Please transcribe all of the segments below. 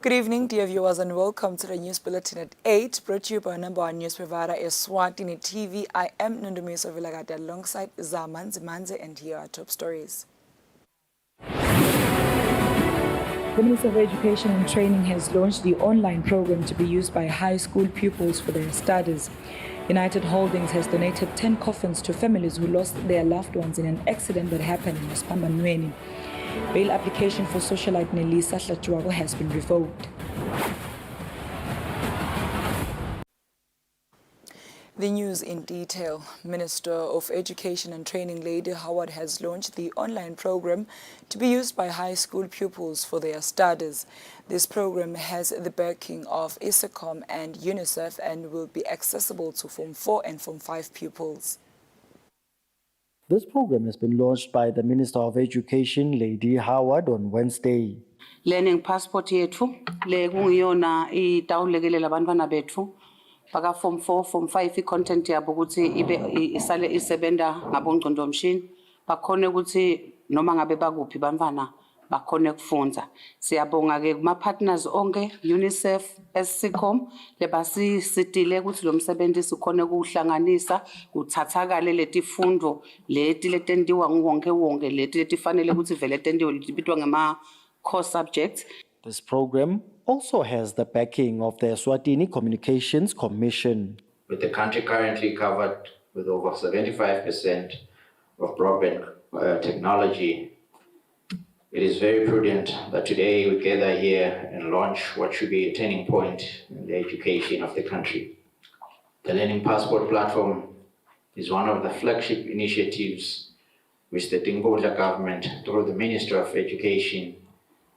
Good evening, dear viewers, and welcome to the News Bulletin at 8, brought to you by number one news provider, Eswatini TV. I am Nundumiso Vilagati alongside Zamanzi Manze, and here are top stories. The Minister of Education and Training has launched the online program to be used by high school pupils for their studies. United Holdings has donated 10 coffins to families who lost their loved ones in an accident that happened in Eswatini. Bail application for socialite Nelisa Hlatuago has been revoked. The news in detail. Minister of Education and Training Lady Howard has launched the online program to be used by high school pupils for their studies. This program has the backing of ISACOM and UNICEF and will be accessible to Form 4 and Form 5 pupils. This program has been launched by the Minister of Education, Lady Howard, on Wednesday. Learning passport yethu le kungiyona itawulekelela abantwana bethu baka form 4 form 5 content yabo ukuthi ibe isale isebenta ngabongqondomshini bakhone ukuthi noma ngabe bakuphi bantwana bakhone kufunza. Siyabonga ke kuma partners onke UNICEF Eswatini lebasisitile ukuthi lo msebenzi sikhone ukuhlanganisa kuthathakale letifundo leti letendiwa nguwonke leti letifanele ukuthi vele tendiwe libitwa ngama core subjects. This program also has the backing of the Eswatini Communications Commission. With the country currently covered with over 75% of broadband technology, it is very prudent that today we gather here and launch what should be a turning point in the education of the country. The Learning Passport platform is one of the flagship initiatives which the Tingola government, through the Minister of Education,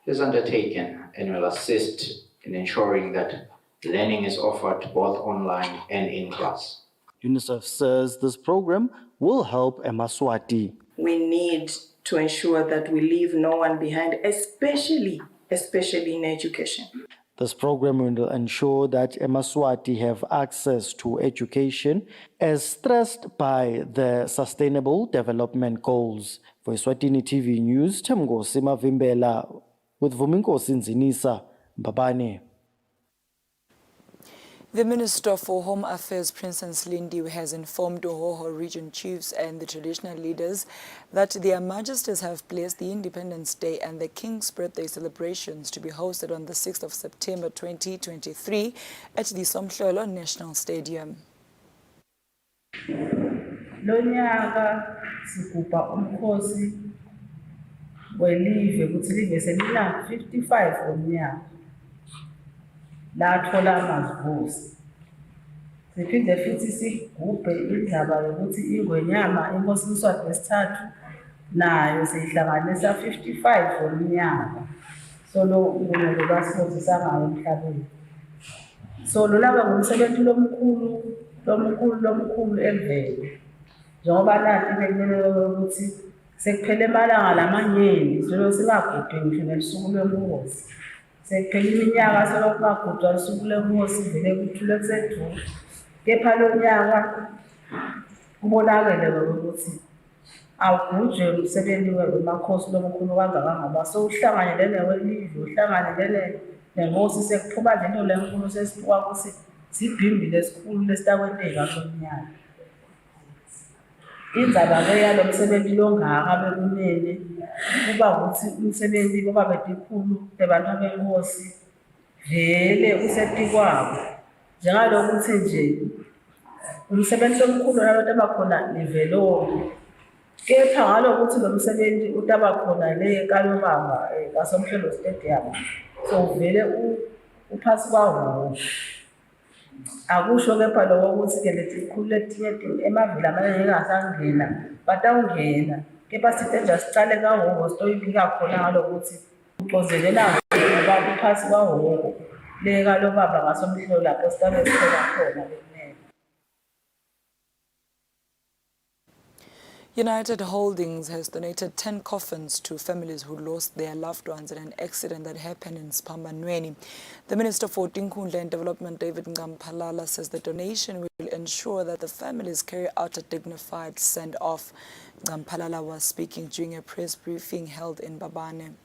has undertaken and will assist in ensuring that learning is offered both online and in class. UNICEF says this program will help Eswatini. We need to ensure that we leave no one behind, especially in education. This program will ensure that Eswatini have access to education as stressed by the Sustainable Development Goals. For Eswatini TV News, Temgosi Mavimbela with Vuminkosi Nzinisa Mbabane. The Minister for Home Affairs, Princess Lindy, has informed Ohoho region chiefs and the traditional leaders that their majesties have placed the Independence Day and the King's Birthday celebrations to be hosted on the 6th of September 2023 at the Somhlolo National Stadium. Lonyaka sikupa umkhosi welive ukuthi live selina 55 omnyaka lathola amazibusi. Siphinde futhi sigubhe indaba yokuthi ingwenyama inkosi uSwati wesithathu nayo seyihlanganisa 55 omnyaka. So lo ngumuntu basifundisa ngayo emhlabeni. So lo laba ngumsebenzi lomkhulu emvelo. Njengoba nathi bekumele ukuthi sekuphele emalanga lamanyeni silo singagudi ngisho nesuku lwenkosi. Sekuphele iminyaka selokungagudwa usuku lwenkosi vele kuthule kuseduru. Kepha lo nyaka kubonakele ukuthi awugujwe umsebenzi wemakhosi lomkhulu kangaka so uhlangane newelive uhlangane nenkosi sekuphuma lento lenkulu sesibuka ukuthi sibhimbile esikhulu lesitakwenteka lonyaka. Indzaba ke yalo msebenzi longaka bekumele kuba ukuthi umsebenzi ngoba bedikhulu ebantu benkosi vele usetikwabo njengalokuthi nje umsebenzi omkhulu nalento abakhona livelo kepha ngalokuthi lo msebenzi utabakhona le kalobamba kaSomhlolo Stadium so vele uphasi kwawo akusho kepha lokho ukuthi ke letikhulu letinye emavila amanye engasangena batawungena kepha siteja sicale kawo stoyibika khona ngalokuthi uxozelela ngoba uphasi kwawo le kalobamba ngaSomhlolo lapho sitabe sithola khona. United Holdings has donated 10 coffins to families who lost their loved ones in an accident that happened in Spambanweni. The Minister for Tinkhundla and Development, David Ngampalala, says the donation will ensure that the families carry out a dignified send-off. Ngampalala was speaking during a press briefing held in Babane.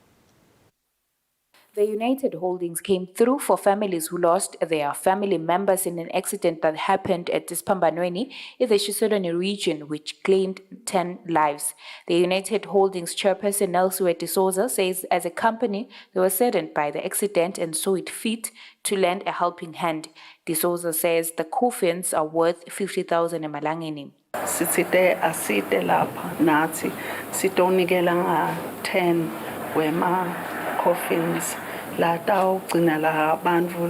The United Holdings came through for families who lost their family members in an accident that happened at Dispambanweni in the Eswatini region, which claimed 10 lives. The United Holdings chairperson Eswatini Souza says as a company, they were saddened by the accident and saw it fit to lend a helping hand. De Souza says the coffins are worth 50,000 emalangeni. Sitsite asite lapha nathi sitonikela nga 10 wema coffins la tawugcina la bantfu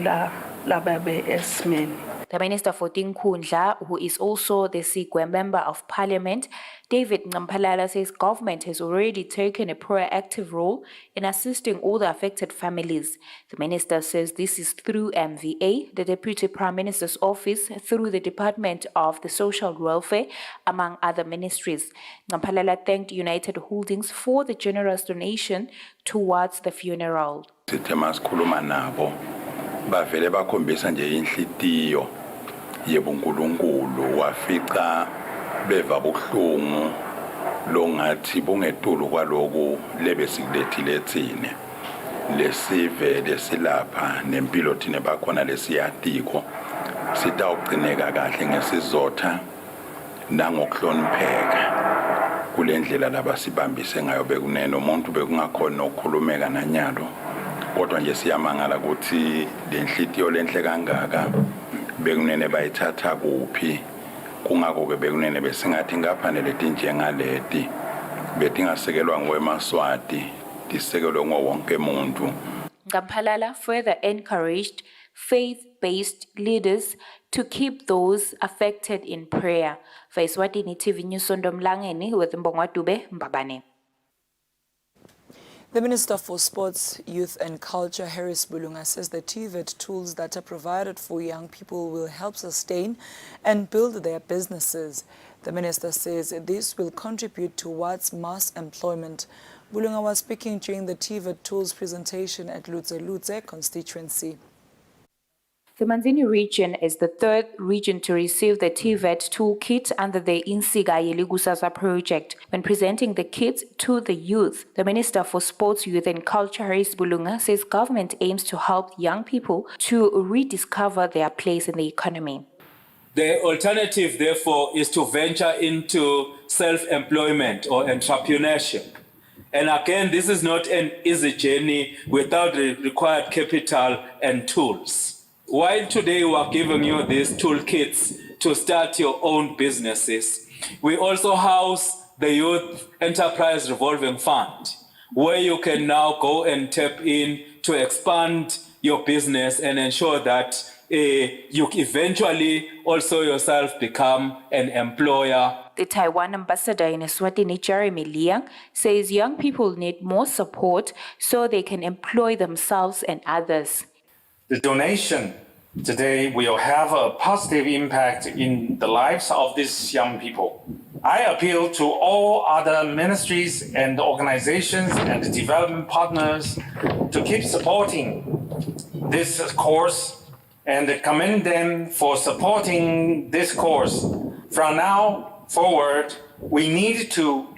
lababe esimeni. The Minister for Tinkhundla, who is also the Sigwe Member of Parliament, David Ngampalala, says government has already taken a proactive role in assisting all the affected families. The minister says this is through MVA, the Deputy Prime Minister's Office, through the Department of the Social Welfare, among other ministries. Ngampalala thanked United Holdings for the generous donation towards the funeral. Bavele bakhombisa nje inhlitiyo yebunkulunkulu wafica beva buhlungu longathi bungetulu kwaloku lebesilethile thine lesive lesilapha nempilo thine bakhona lesiyatiko sitawugcineka kahle ngesizotha nangokuhlonipheka kulendlela labasibambise ngayo bekunene umuntu bekungakhona ukukhulumeka nanyalo. Kodwa nje siyamangala ukuthi lenhlitiyo lenhle kangaka bekunene bayithatha kuphi kungakho ke bekunene besingathi ngapha neletinje ngaleti betingasekelwa ngwemaswati disekelwe ngowonke umuntu. Ngampalala further encouraged faith-based leaders to keep those affected in prayer. For Eswatini TV News Sondomlangeni with Mbongwa Dube Mbabane. The Minister for Sports, Youth and Culture, Harris Bulunga, says the TVET tools that are provided for young people will help sustain and build their businesses. The minister says this will contribute towards mass employment. Bulunga was speaking during the TVET tools presentation at Lutse constituency. The Manzini region is the third region to receive the TVET toolkit under the Insiga Yeligusasa project. When presenting the kit to the youth, the Minister for Sports, Youth and Culture, Harris Bulunga, says government aims to help young people to rediscover their place in the economy. The alternative, therefore, is to venture into self-employment or entrepreneurship. And again, this is not an easy journey without the required capital and tools. While today we are giving you these toolkits to start your own businesses, we also house the Youth Enterprise Revolving Fund, where you can now go and tap in to expand your business and ensure that you eventually also yourself become an employer. The Taiwan ambassador in Eswatini, Jeremy Liang, says young people need more support so they can employ themselves and others. The donation today will have a positive impact in the lives of these young people. I appeal to all other ministries and organizations and development partners to keep supporting this course and commend them for supporting this course. From now forward, we need to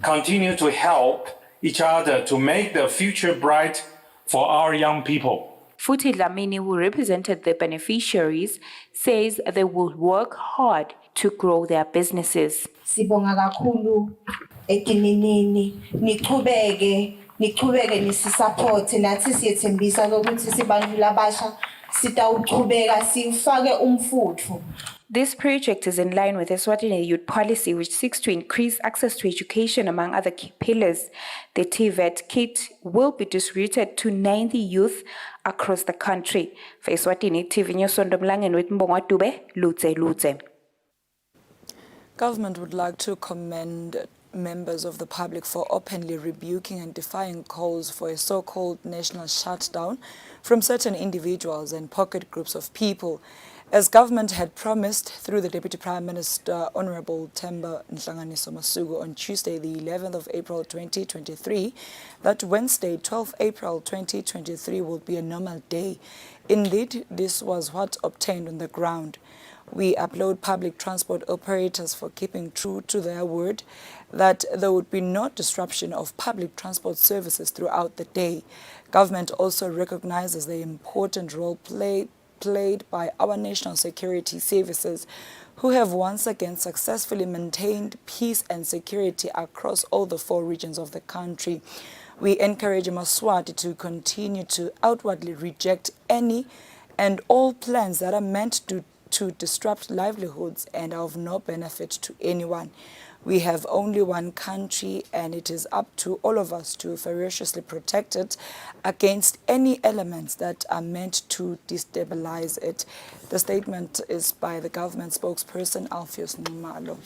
continue to help each other to make the future bright for our young people. Futhi Dlamini, who represented the beneficiaries, says they will work hard to grow their businesses. Sibonga kakhulu ekininini niqhubeke nisisupport nathi siyethembisa ukuthi sibantu labasha sitawuqhubeka sifake umfutho. This project is in line with Eswatini youth policy, which seeks to increase access to education among other key pillars. The TVET kit will be distributed to 90 youth across the country. For Eswatini TV News Sondomlangeni with Mbongwa Dube, Lutse. Government would like to commend members of the public for openly rebuking and defying calls for a so-called national shutdown from certain individuals and pocket groups of people. As government had promised through the Deputy Prime Minister, Honorable Themba Nhlanganiso Masuku, on Tuesday, the 11th of April 2023, that Wednesday, 12th April 2023, will be a normal day. Indeed, this was what obtained on the ground. We applaud public transport operators for keeping true to their word that there would be no disruption of public transport services throughout the day. Government also recognizes the important role played by our national security services, who have once again successfully maintained peace and security across all the 4 regions of the country. We encourage Eswatini to continue to outwardly reject any and all plans that are meant to disrupt livelihoods and are of no benefit to anyone. We have only one country, and it is up to all of us to ferociously protect it against any elements that are meant to destabilize it. The statement is by the government spokesperson, Alpheus Numalo.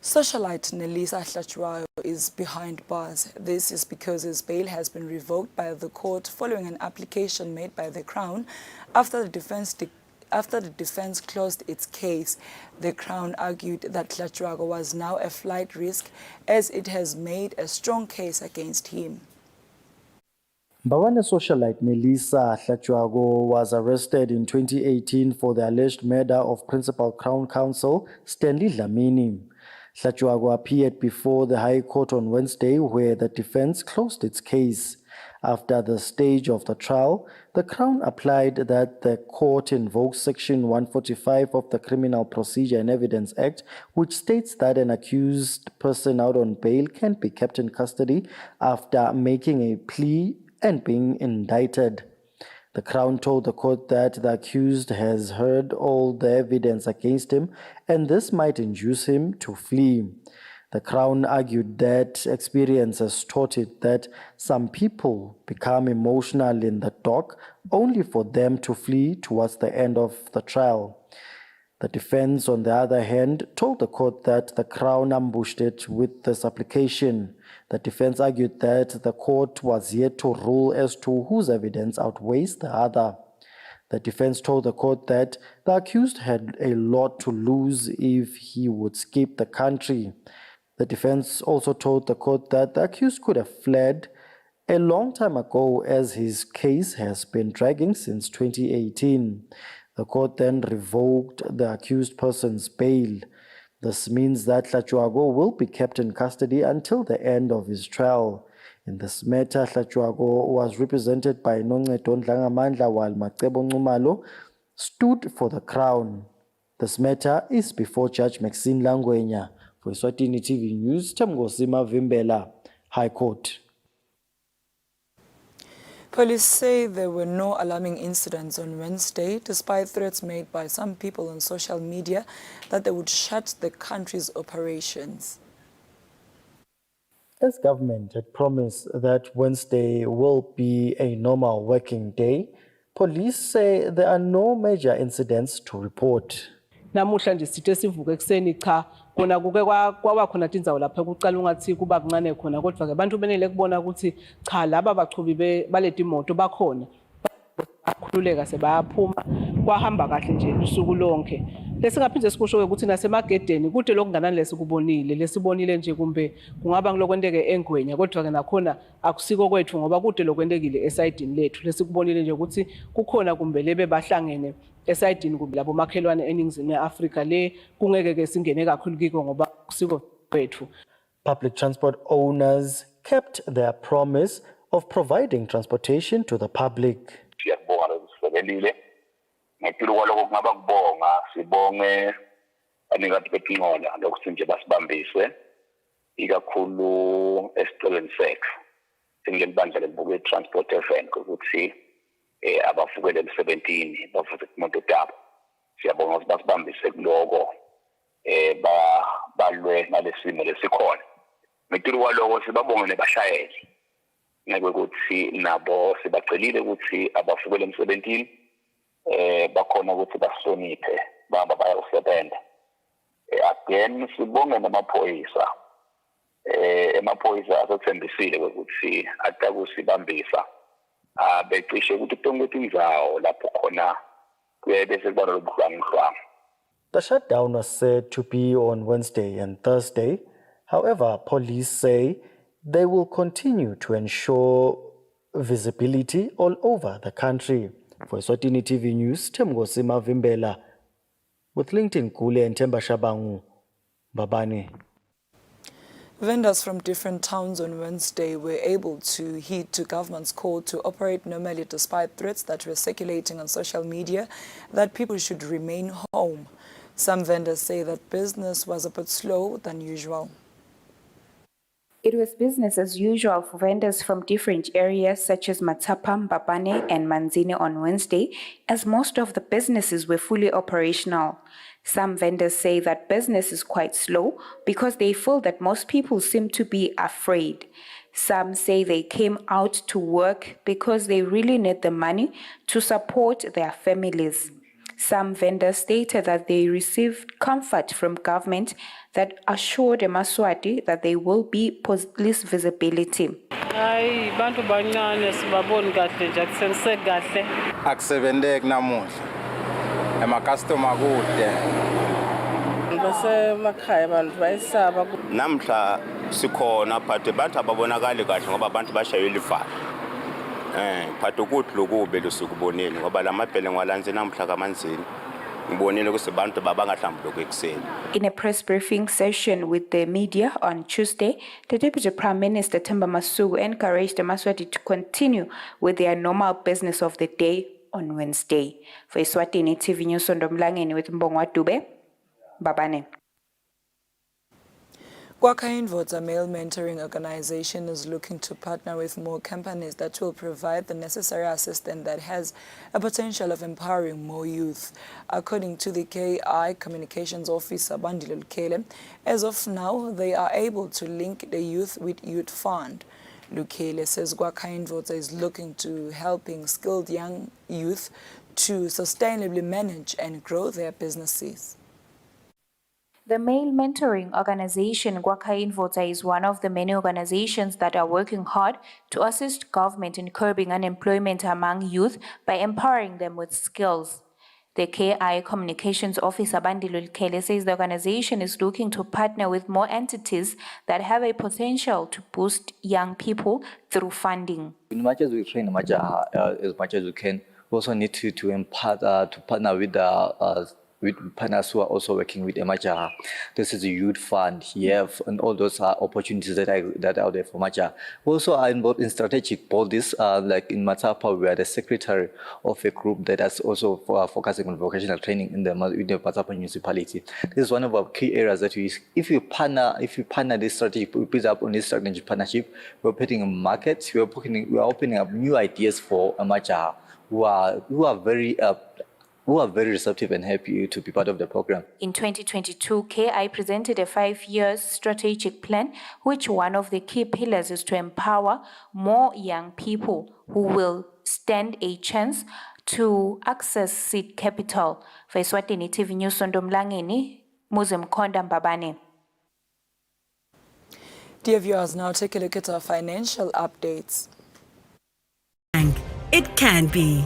Socialite Nelisa Hlachwayo is behind bars. This is because his bail has been revoked by the court following an application made by the Crown after the defense closed its case. The Crown argued that Hlachwayo was now a flight risk as it has made a strong case against him. Bawane socialite Nelisa Hlachwayo was arrested in 2018 for the alleged murder of Principal Crown Counsel Stanley Dlamini. Hlachwayo appeared before the High Court on Wednesday, where the defense closed its case. After the stage of the trial, the Crown applied that the court invoke Section 145 of the Criminal Procedure and Evidence Act, which states that an accused person out on bail can be kept in custody after making a plea and being indicted. The Crown told the court that the accused has heard all the evidence against him and this might induce him to flee. The Crown argued that experience has taught it that some people become emotional in the dock only for them to flee towards the end of the trial. The defense, on the other hand, told the court that the Crown ambushed it with this application. The defense argued that the court was yet to rule as to whose evidence outweighs the other. The defense told the court that the accused had a lot to lose if he would escape the country. The defense also told the court that the accused could have fled a long time ago as his case has been dragging since 2018. The court then revoked the accused person's bail. This means that Hlachwayo will be kept in custody until the end of his trial. In this matter, Hlachwayo was represented by Noncedo Ndlangamandla, while Macebo Ncumalo stood for the Crown. This matter is before Judge Maxine Langwenya. For Eswatini TV News, Temgosima Vimbela, High Court. Police say there were no alarming incidents on Wednesday, despite threats made by some people on social media that they would shut the country's operations. As government had promised that Wednesday will be a normal working day, police say there are no major incidents to report. Namuhla nje sithe sivuke ekseni cha kona kuke kwaba khona indzawo lapha kuqala ungathi kuba kuncane khona kodwa ke abantu benele kubona ukuthi cha laba bachubi baleti imoto bakhona bakhululeka sebayaphuma kwahamba kahle nje usuku lonke lesingaphinde sikusho ukuthi nasemagedeni kude lokunganani lesikubonile lesibonile nje kumbe kungaba ngilokwenteke engwenya kodwa ke nakhona akusiko kwethu ngoba kude lokwendekile esayidini lethu lesikubonile nje ukuthi kukhona kumbe lebe bahlangene esayidini kumbe labo makhelwane eningizimu yeAfrika le kungeke ke singene kakhulu kiko ngoba kusiko kwethu. Public transport owners kept their promise of providing transportation to the public. Siyabonga lokusebenile ngempilo kwaloko kungaba kubonga sibonge anikati betingola lokuthi nje basibambise ikakhulu esiceleni sethu singelibandla lebuke transport event ukuthi abafukele emsebenzini bafuthi kumuntu tabo siyabonga ukuthi basibambise kuloko balwe nalesimo lesikhona ngempilo kwaloko sibabonge nebashayeli ngeke ukuthi nabo sibacelile ukuthi abafukele emsebenzini bakhona ukuthi bahloniphe bamba bayosebenza again sibonge namaphoyisa emaphoyisa asethembisile ukuthi atakusibambisa becishe ukuthi tonke tindzawo lapho khona bese kuba lobuhlwanguhlwangu. The shutdown was said to be on Wednesday and Thursday. However, police say they will continue to ensure visibility all over the country. For Eswatini TV News, Temgosi Mavimbela with LinkedIn Kule and Temba Shabangu, Babane. Vendors from different towns on Wednesday were able to heed to government's call to operate normally despite threats that were circulating on social media that people should remain home. Some vendors say that business was a bit slow than usual. It was business as usual for vendors from different areas such as Matapa, Mbabane and Manzini on Wednesday, as most of the businesses were fully operational. Some vendors say that business is quite slow because they feel that most people seem to be afraid. Some say they came out to work because they really need the money to support their families. Some vendors stated that they received comfort from government that assured Eswatini that there will be police visibility. Bantu bancane sibaboni kahle nje akuseniseki kahle. Akusebenzeki namuhla. Ema-customer kude. Basemakhaya abantu bayisaba. Namhla sikhona but abantu ababonakali kahle ngoba abantu bashayela ivalo. Phatha ukuthi lokube lusukuboneni ngoba lamabhele ngwalanze namhla kamanzini. Ngibonile ukuthi abantu babangahlambuki ekuseni. In a press briefing session with the media on Tuesday, the Deputy Prime Minister Themba Masuku encouraged the Eswatini to continue with their normal business of the day on Wednesday. For Eswatini TV News Sondomlangeni with Mbongwa Dube, Babane. Kwakainvotes, a male mentoring organization, is looking to partner with more companies that will provide the necessary assistance that has a potential of empowering more youth. According to the KI Communications Officer, Bandile Lukele, as of now, they are able to link the youth with Youth Fund. Lukele says Kwakainvotes is looking to helping skilled young youth to sustainably manage and grow their businesses. The male mentoring organization Kwakainvotes is one of the many organizations that are working hard to assist government in curbing unemployment among youth by empowering them with skills. The KI Communications Officer Bandile Lukele says the organization is looking to partner with more entities that have a potential to boost young people through funding. In much as we train Majaha as much as we can, we also need to partner with partners who are also working with Majaha. This is a youth fund here, and all those are opportunities that are out there for Majaha. We also are involved in strategic bodies, like in Matapa, we are the secretary of a group that is also focusing on vocational training in the Matapa municipality. This is one of our key areas that if you partner this strategy, we put up on this strategic partnership, we're putting in markets, we are opening up new ideas for Majaha who are very receptive and happy to be part of the program. In 2022, KI presented a 5-year strategic plan, which one of the key pillars is to empower more young people who will stand a chance to access seed capital. For Eswatini TV News, Sondomlangeni, Muzim Konda Mbabane. Dear viewers, now take a look at our financial updates. It can be.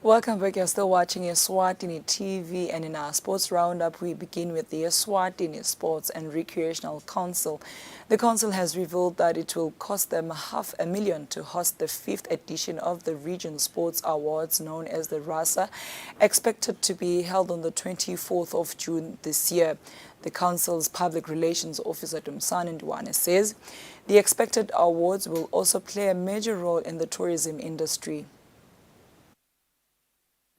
Welcome back. You're still watching Eswatini TV, and in our sports roundup, we begin with the Eswatini Sports and Recreational Council. The council has revealed that it will cost them $500,000 to host the 5th edition of the Region Sports Awards, known as the RASA, expected to be held on the 24th of June this year. The council's public relations officer, Dumsani Ndwane, says the expected awards will also play a major role in the tourism industry.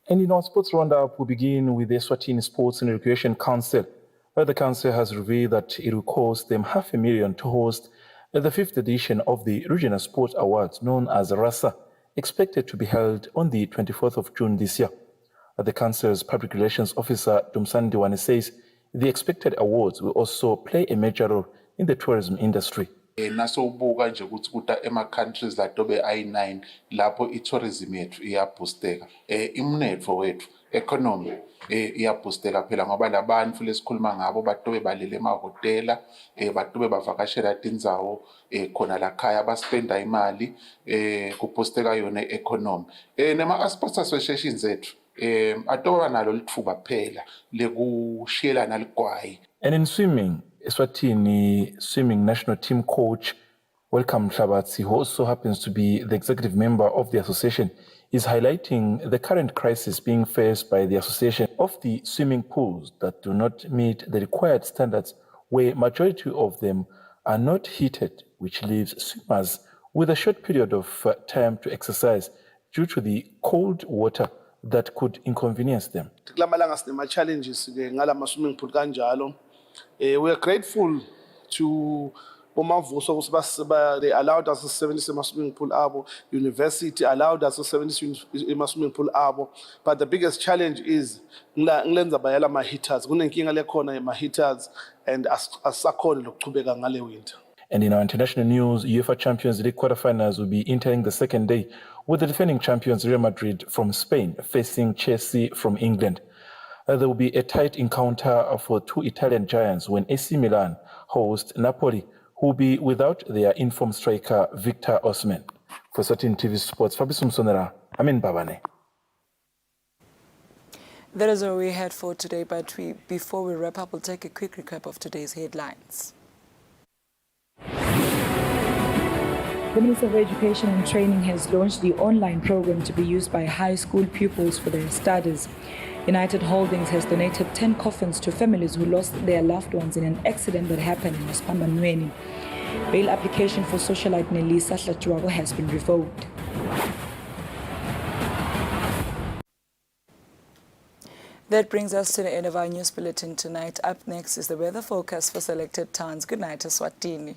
And in our sports roundup, we begin with the Eswatini Sports and Recreation Council, where the council has revealed that it will cost them $500,000 to host the 5th edition of the Regional Sports Awards, known as RASA, expected to be held on the 24th of June this year. The council's public relations officer, Dumsani Ndwane, says the expected awards will also play a major role in the tourism industry. Nasowubuka nje ukuthi kuta ema-countries latobe ayi-9 lapho i-tourism yethu iyabhusteka. Umnotfo wethu, economy, iyabhusteka phela ngoba labantu lesikhuluma ngabo batobe balele emahhotela, batobe bavakashela tindzawo khona lakhaya baspenda imali, kubhusteka yona i-economy. Nema-sports associations zethu atoba nalo litfuba phela lekushiyelana ligwayi. And in swimming, Eswatini swimming national team coach, Welcome Mhlabatsi, who also happens to be the executive member of the association, is highlighting the current crisis being faced by the association of the swimming pools that do not meet the required standards, where majority of them are not heated, which leaves swimmers with a short period of time to exercise due to the cold water that could inconvenience them. Kulamalanga sinema-challenges ngalama swimming pool kanjalo. We are grateful to Omavuso ukuthi they allowed us to sebenzisa ama-swimming pool abo. University allowed us to sebenzisa ama-swimming pool abo. But the biggest challenge is ngilenza bayala ma-heaters. Kunenkinga lekhona ma-heaters and asakhona lokuchubeka ngale winter. And in our international news, UEFA Champions League quarterfinals will be entering the second day with the defending champions Real Madrid from Spain facing Chelsea from England. There will be a tight encounter for two Italian giants when AC Milan host Napoli, who will be without their informed striker Victor Osimhen. For Eswatini TV Sports, Fabrice Msonera, Amin Babane. That is all we had for today, but before we wrap up, we'll take a quick recap of today's headlines. The Minister of Education and Training has launched the online program to be used by high school pupils for their studies. United Holdings has donated 10 coffins to families who lost their loved ones in an accident that happened in Eswatini. Bail application for socialite Nelisa Hlatjuwago has been revoked. That brings us to the end of our news bulletin tonight. Up next is the weather forecast for selected towns. Good night, Eswatini.